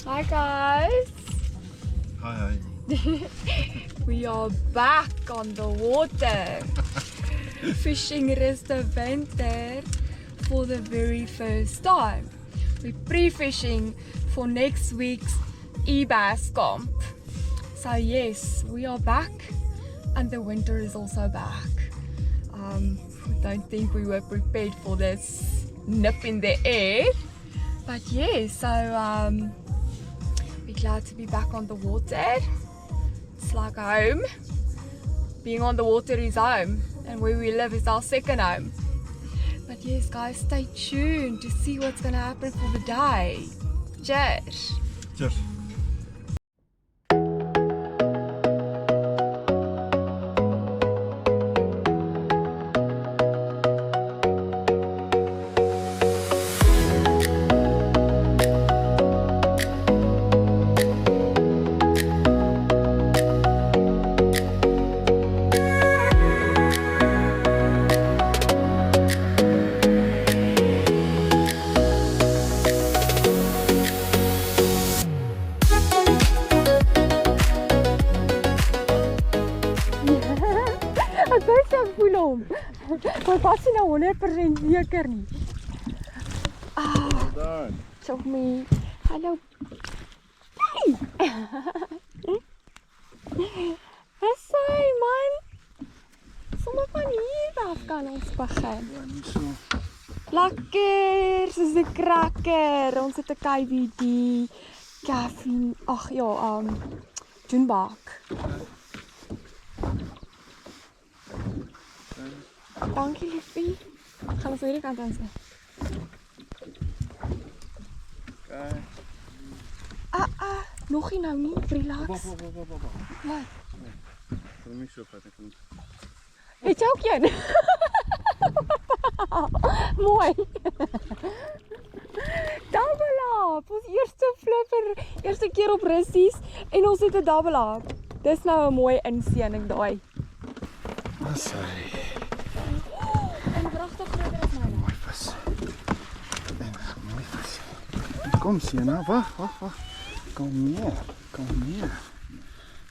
Hi guys. Hi. We are back on the water. Fishing Rustenwinter for the very first time. We're pre-fishing for next week's eBass camp. So yes, we are back and the winter is also back. We don't think we were prepared for this nip in the air. But yeah, so we're glad to be back on the water. It's like home. Being on the water is home, and where we live is our second home. But yes, guys, stay tuned to see what's gonna happen for the day. Cheers! Cheers. Ek wou so voel hom. Maar pas nie nou 100% seker nie. Well done. Show me. Hallo. Hey! Wat sê man? Sommige van hier af kan ons begin. Ja, nie so. Lekker, soos 'n cracker. Ons het 'n KBD, caffeine. Ag ja, Junebak. Dankie liefie. Gaan ons hierdie kant aan sien. Okay. Nog nie nou nie, relax. Wag. Wat? Vir my so vat ek moet. Het jy ook een? Mooi. Double up. Ons eerste flipper, eerste keer op russies en ons het 'n double up. Dis nou 'n mooi insiening daai. Sorry. En pragtig groter as myne. Mooi vis. En mooi vis. Kom Sienna, wag. Kom hier.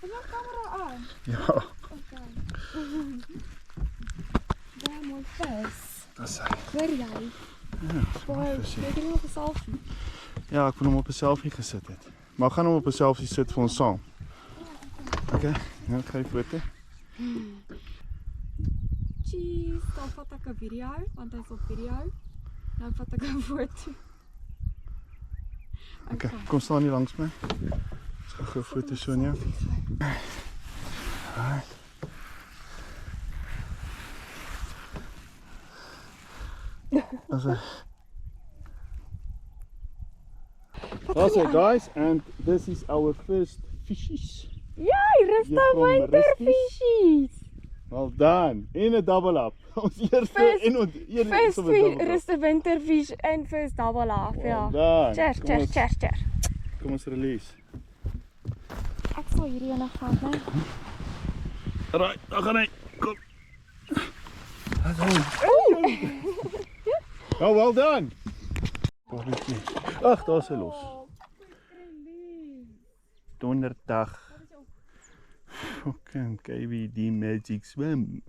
Is jou kamera aan? Ja, Okay. Baie mooi vis. dis hy. Hoor jy? Ja, Baie, ek het nog 'n selfie. ja, ek wil hom op 'n selfie gesit het. Maar ek gaan hom op 'n selfie sit vir ons saam. Okay, nou ek gaan foto. Cheese, dan vat ek 'n video, want hy's op video. Nou vat ek 'n foto. Okay, kom staan hier langs my. Ons gaan gou 'n foto so neem. Right. That's it guys, and this is our first fishies. Jy, Rustenwinterfishies. Well done. In 'n double up. Ons eerste First- en ons First Rustenwinterfish en first double up, ja. Done. Cheers. Kom ons release. Ek sal hierdie ene vat, né? Right, daar gaan hy. Kom. Oh, well done. Bolletjie. Ag, daar's hy los. Donderdag. Fucking KBD Magic Swim.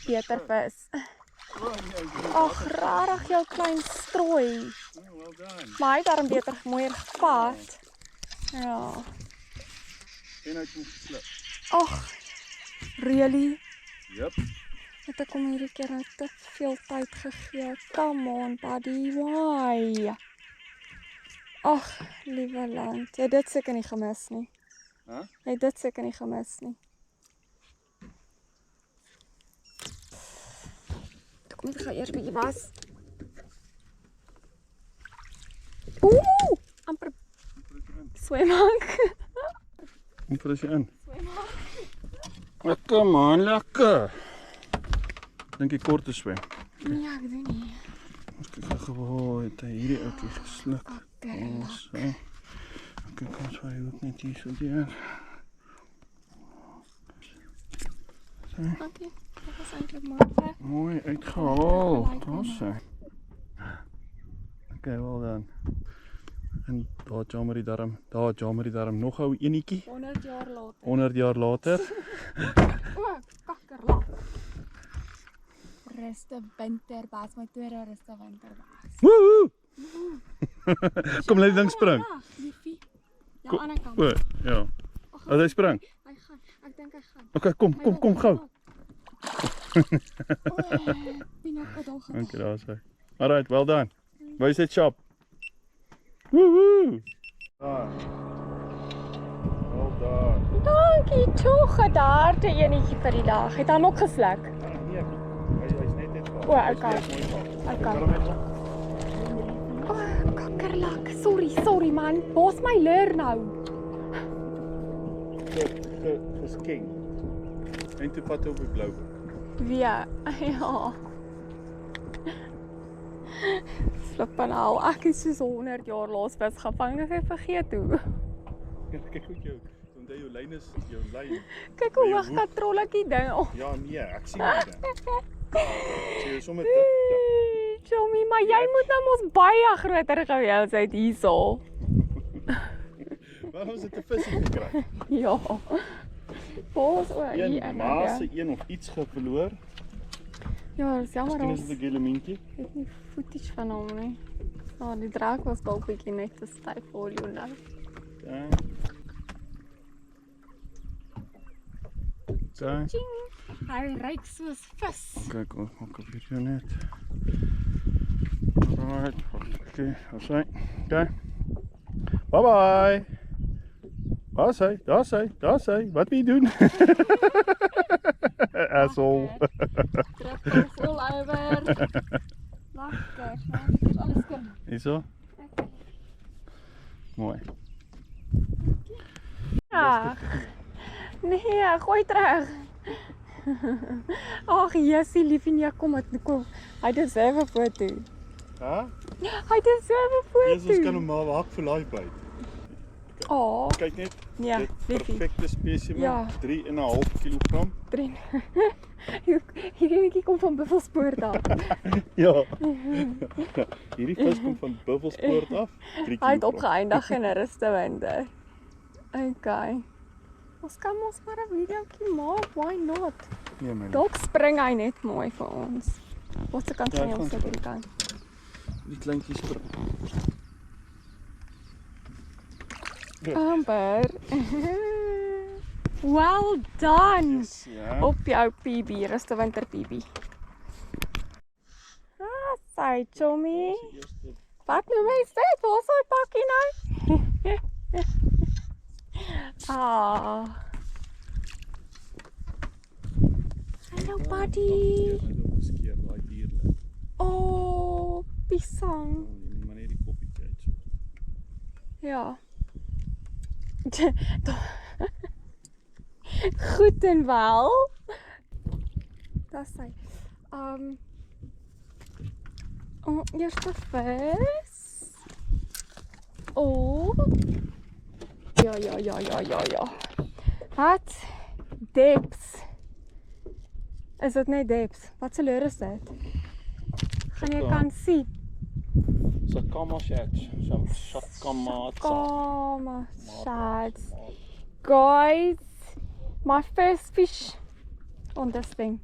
Beter vis. Ag, rarig jou klein strooi. Well done. Maar hy het daarom beter mooier gevat. Ja. En hy het hom geslip. Ag, really? Yep. Het ek hom hierdie keer nou te veel tyd gegee. Come on, buddy, why? Ag, liewe land. Jy het dit seker nie gemis nie. Huh? Jy het dit seker nie gemis nie. Kom ek gaan eers bietjie was. Ooh, amper swemhak. Kom vir as jy in. Lekker man, lekker. Dink ek kort te swem. Nee, ek doen nie. Ons kyk gou het hy hierdie ouetjie gesluk. Okay. So. Kyk ons waar hy ook net hier so deur. Okay, dat was eintlik maar. Mooi uitgehaal. Daar's hy. Okay, well done. En daar jammer die darm, nog ou enetjie. 100 jaar later. 100 jaar later. O, kakkerlak. Ruste winterbaas, my tweede ruste winterbaas. Woehoe! Kom, laat die ding spring. Liefie. Ja, aan die kant. O, ja. As hy spring. Hy gaan. Ek dink hy gaan. Okay, kom gou. Dankie. Daar is hy. Alright, well done. Where's that shop? Woehoe! Daar. Well done. Dankie tog, gedaarte enetjie vir die dag. Het hom ook gesluk. Nee, hy's net klaar. O, okay. O, kakkerlak. Sorry man. Waar's my leer nou? Dis king. En toe vat hy op die blou. Wie? Ja. Flippin nou. Ek is soos 100 jaar laas vis gevang. Ek het vergeet hoe. Kyk hoe jou, onthou jou lyn is jou lyn. Kyk hoe hoog katrolletjie ding. Oh. Ja nee, ek sien dit dan. Sien jy sommer dit. Chommy, maar jy moet nou mos baie groter gewees het hierso. Waarom is dit 'n visie gekry? Ja. Boos oor hier Een maase een of iets verloor. Ja, dis jammer Miskien ons is dit 'n gelementjie. het nie footage van hom nie. Ja, die draak was dalk bietjie net te styf vir jou nou. Ja. Daar. Hy ruik soos vis. Kyk, ons maak 'n video net. Alright, okay, daar's hy. Okay. Bye bye. Daar's hy. Wat wil jy doen? Asshole. Trap vol oor. Lekker, dis alles kom. Hierso? Mooi. Ja. Nee, gooi terug. Ag, Jessie, liefie, nee, kom met kom. Hy deserve 'n foto. Hæ? Hy deserve 'n foto. Ons kan hom maar wag vir live byt. Oh, Kyk net. ja, Dit liefie. perfekte spesimen, Ja. 3,5 kg. Drin. Hierdie kom van Buffelspoort af. Ja. Hierdie vis kom van Buffelspoort af. 3 kg. Hy het opgeëindig in 'n rustewinde. Okay. Ons kan mos maar 'n videoetjie maak, why not? Nee man. Dalk spring hy net mooi vir ons. Wat se kant Ja, van hy jou gaan sit hierdie kant? Die kleintjies spring. Amber. Well done. Yes, ja. Op jou PB, rustewinter PB. Ah, sy chommy. Eerste Wat noem jy dit? Waar is hy pakkie nou? Ah. Hallo buddy. Geskeer daai dierlik. Oh, pisang. Maar net die koppietjie uit so. Ja. Goed en wel. Dat is hy. Eerste vis. Oh. Ja. Wat? Dips. Is dit net dips? Wat se lure is dit? Gaan jy kan sien. Sakama shats. Sakama. Come, shots. Guys, my first fish on this thing.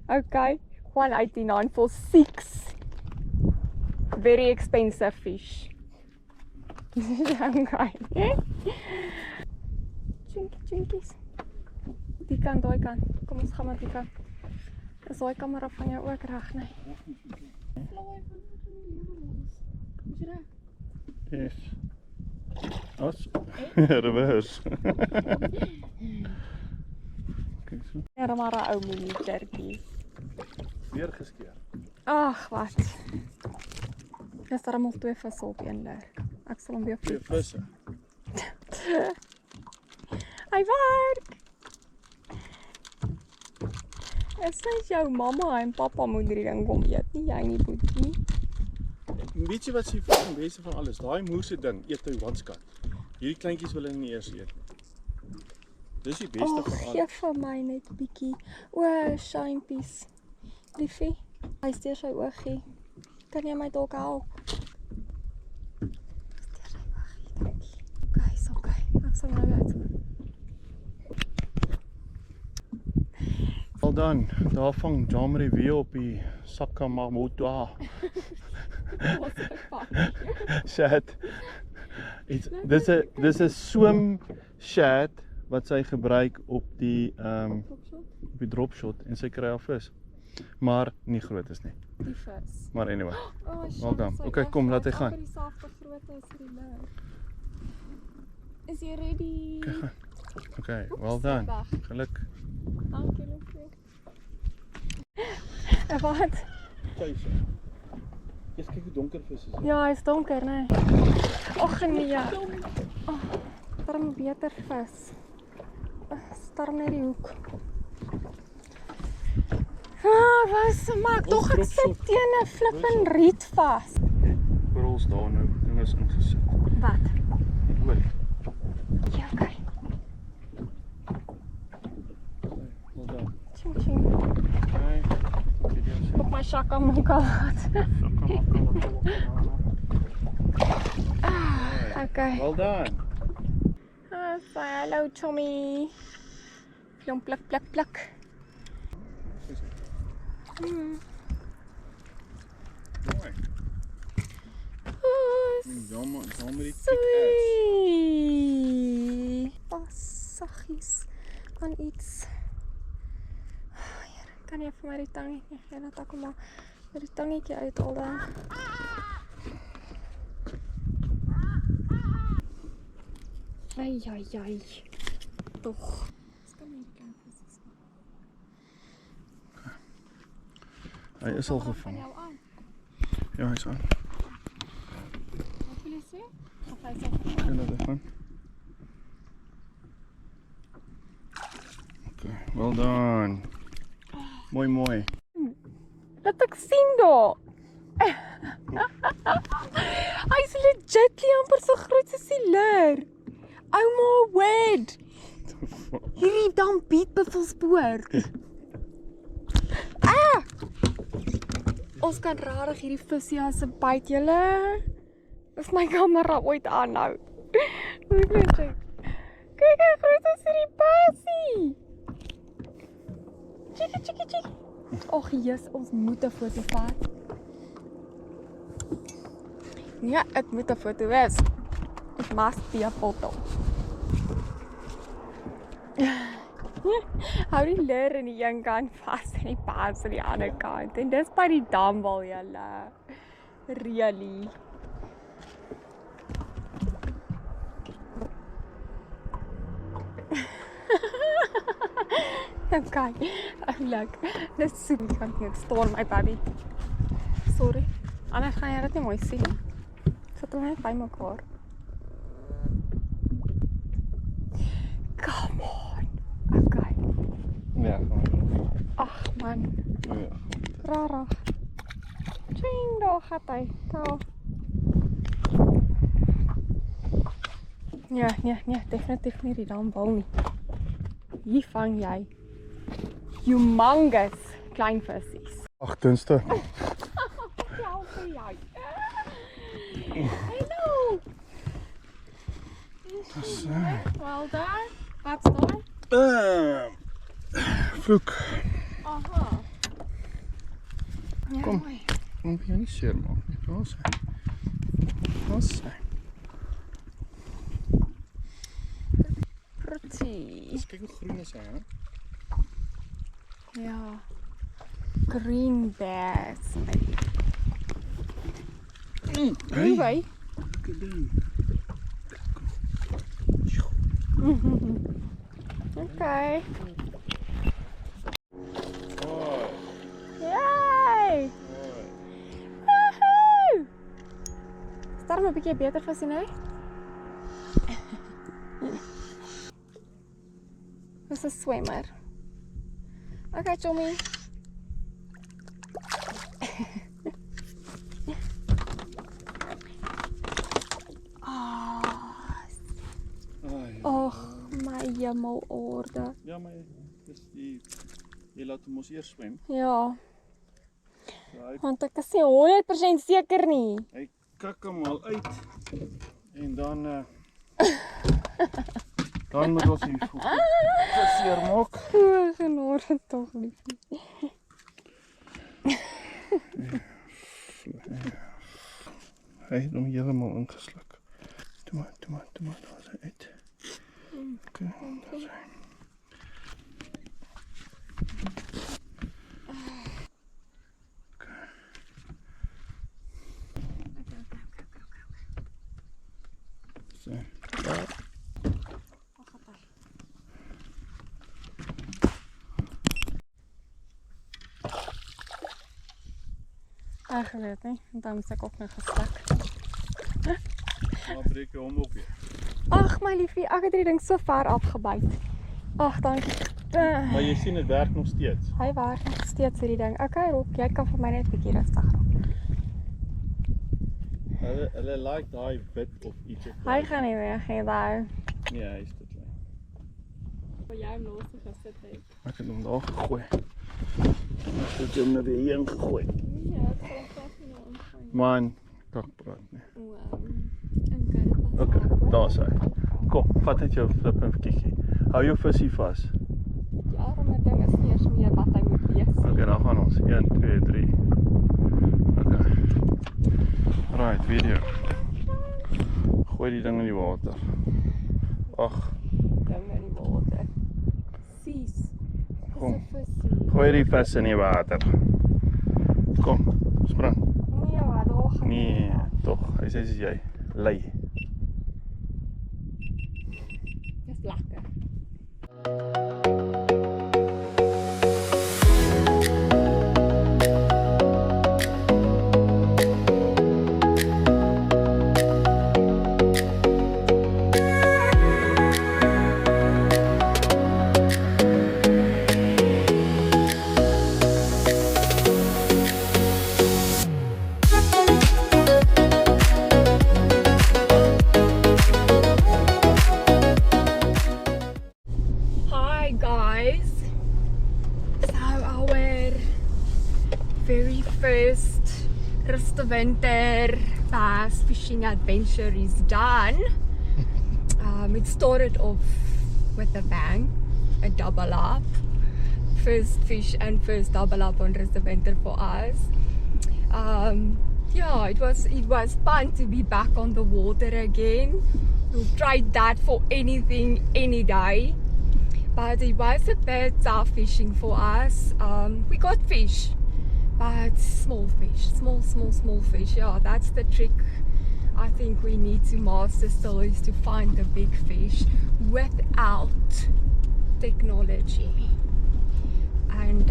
Okay, $189 for 6 very expensive fish. Okay. Chinkies. Die kant, daai kant. Kom ons gaan maar die kant. Is daai kamera van jou ook reg, nee? Yes. As reverse. Kyk so. Ja, maar 'n ou minitertjie. Weer geskeer. Ag, wat. Dis daar moet twee visse op een leer. Ek sal hom weer Twee vlieg. visse. Hy werk. Is dit jou mamma en pappa moet hierdie ding kom eet, nie jy nie, boetie. Weet jy wat sê vir die beste van alles? Daai moose ding eet hy wanskat. Hierdie kleintjies wil hy nie eers eet nie. Dis die beste Ag, van gee alles. vir my net 'n bietjie. O, shampies. Liefie. Hy steur sy oogie. Kan jy my dalk help? Dankie. Okay, is okay. Ek sal nou uit. Wel dan, daar vang Jamari weer op die Sakamamoto. Wat 'n pak. Shad. Dis 'n swim shad wat sy gebruik op die dropshot en sy kry haar vis. Maar nie groot is nie. Die vis. Maar anyway. Oh, Wel dan. Okay, kom, laat hy gaan. Dieselfde grootte as die lug. Is jy ready? Okay, gaan. Okay, well done. Geluk. Dankie, Lucie. Wat? Kyk. Eers kyk hoe donker vis is. Ja, hy is donker, né? Ag nee. Darm beter vis. Storm net die hoek. Was maak tog ek sit teen 'n flippin riet vas. Korrels daar nou, ding is ingesit. Wat? Die olie. Ja, okay. Wel dan. Ching ching. Okay. Op my shakamoka laat. Okay. Well done. Hallo Tommy. Plum pluk pluk pluk. Mooi. Jammer die Pas saggies aan iets. Kan jy vir my die tangetjie gee? Laat ek hom maar met die tangetjie uithaal dan. Ai. Toch. Hy is al gevang. Ja, hy is aan. Wat wil jy sê? Of hy is al gevang? En laat hy gaan. Okay, well done. Mooi. Laat ek sien daar. Hy is legitly amper so groot soos die leer. Oh my word. Hierdie dan beetbuffelspoor. Ons kan rarig hierdie visie as 'n byt julle. Is my kamera ooit aanhou. Kyk hoe groot is hierdie passie. Chiki. Och Jesus, ons moet 'n foto vat. Ja, ek moet 'n foto wees. It must be a foto. Hou die leer in die een kant vas en die paas aan die ander kant. En dis by die damwal julle. Really. Okay, oulik. Dis so die kant hier staan my baby. Sorry. Anders gaan jy dit nie mooi sien nie. Sit hom net by mekaar. Come on. Okay. Ja, gaan. Ag man. Ja. Rarig. Tjing, daar gaat hy. Daar. Ja, nee, definitief nie die damwal nie. Hier vang jy humongous klein visies. Ag, Dinsdag. Ja, vir jou. Hallo. Dis Well done. Wat's daar? vloek. Aha. Ja, Kom. mooi. Kom jy nie seer maak nie. Daar's hy. Pretty. Kyk hoe groen is hy, hè? Ja. Green bass. Hey. Hey. Good ding. Okay. Oh, Yay! mooi. Woohoo! Is daar 'n bietjie beter visie nou? Dis 'n swemmer. Okay, Tommy. Ag, my hemelorde. Ja, maar dis jy laat hom ons eers swem. Ja. Want ek is nie 100% seker nie. Hy kak hom al uit. En dan dan moet ons die voete seermaak. O, genade tog nie. Hy het hom helemaal ingesluk. Toe maar, daar is hy uit. Okay, daar is hy. So. Ag, weet nie, want dan is ek ook nog gestak. Maar breek jy hom op weer. Ag, my liefie, ek het die ding so ver afgebyt. Ag, dankie. Maar jy sien dit werk nog steeds. Hy werk nog steeds hierdie ding. Okay, Rob, jy kan vir my net 'n bietjie rustig raak. Hulle like daai wit of iets. Hy gaan nie weg nie, daai. Nee, hy is te klein. Waar jy hom los gesit het. Ek het hom daar gegooi. Ek het hom nou weer heen gegooi. Ja, dit sal vas nie aangaan. Man, kakpraat nie. Wow. Okay, daar is hy. Kom, vat net jou flip en kiekie. Hou jou visie vas. Die arme ding is nie eens meer wat hy moet wees. Okay, dan gaan ons. 1, 2, 3. Okay. Right, video. Gooi die ding in die water. Ag, Ding in die water. Sies. kom. Gooi die vis in die water. Kom, spring. Nee, wat daar gaan. Nee, tog. Hy sê soos jy. Lei. Dis lekker. Very first Winter bass fishing adventure is done. It started off with a bang, a double up. First fish and first double up on Winter for us. Yeah, it was fun to be back on the water again. We'll try that for anything, any day. But it was a bit tough fishing for us. We got fish, but small fish, small fish. Yeah, that's the trick I think we need to master still, is to find the big fish without technology and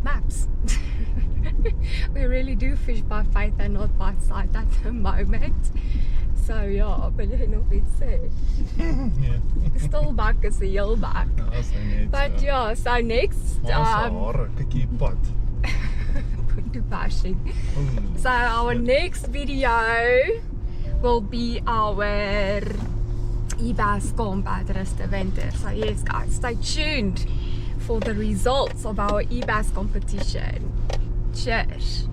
maps. We really do fish by faith and not by sight at the moment. So ja, wil jy nog iets sê? Nee. Stilbak is 'n heel bak. Ja, sy net. But yeah, so next hare, kyk hier pad. to bashing. So our next video will be our eBass comp at Winter. So yes guys, stay tuned for the results of our eBass competition. Cheers.